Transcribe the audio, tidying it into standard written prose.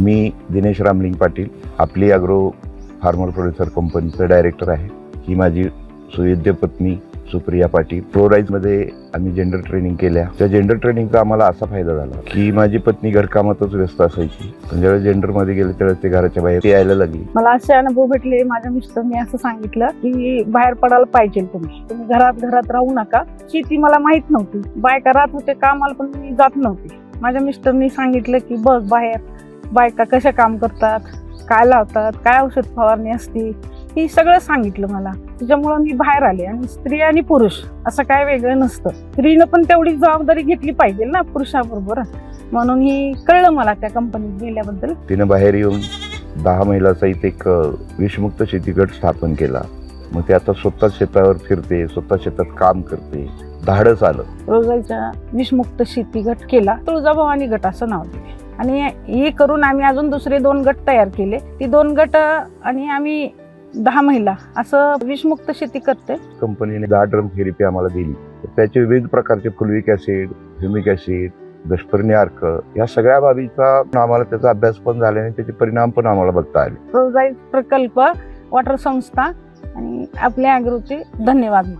मी दिनेश रामलिंग पाटील, आपली agro farmer producer कंपनीचं director आहे. ही माझी सुयोग्य पत्नी सुप्रिया पाटील. प्रोराईजमध्ये आम्ही जेंडर ट्रेनिंग केल्या. त्या जेंडर ट्रेनिंगचा आम्हाला असा फायदा झाला की माझी पत्नी घरकामातच व्यस्त असायची, पण ज्यावेळेस जेंडरमध्ये गेले त्यावेळेस ते घराच्या बाहेर यायला लागली. मला असे अनुभव भेटले. माझ्या मिस्टरने असं सांगितलं की बाहेर पडायला पाहिजे, तुम्ही घरात राहू नका. शेती मला माहित नव्हती, बायका राहत होते कामाला पण मी जात नव्हती. माझ्या मिस्टरनी सांगितलं की बघ बाहेर बायका कशा काम करतात, काय लावतात, काय औषध फवारणी असते, हे सगळं सांगितलं मला. त्याच्यामुळं मी बाहेर आले. आणि स्त्री आणि पुरुष असं काय वेगळं नसतं. स्त्रीनं पण तेवढी जबाबदारी घेतली पाहिजे ना पुरुषाबरोबर, म्हणून ही कळलं मला त्या कंपनीत गेल्याबद्दल. तिनं बाहेर येऊन 10 महिला सहित एक विषमुक्त शेती गट स्थापन केला. मग ते आता स्वतः शेतावर फिरते, स्वतः शेतात काम करते. धाडस आलं. रोजाईच्या विषमुक्त शेती गट केला, तुळजाभवानी गट असं नाव दिले. आणि हे करून आम्ही अजून दुसरे 2 गट तयार केले. ती 2 गट आणि आम्ही 10 महिला असं विषमुक्त शेती करते. कंपनीने 10 ड्रम थेरपी आम्हाला दिली. त्याचे विविध प्रकारचे फुलविक ऍसिड, ह्युमिक ऍसिड, दशपर्णी अर्क या सगळ्या बाबीचा आम्हाला त्याचा अभ्यास पण झाला आणि त्याचे परिणाम पण आम्हाला बघता आले. रोजाई प्रकल्प, वॉटर संस्था आणि आपल्या ॲग्रोचे धन्यवाद.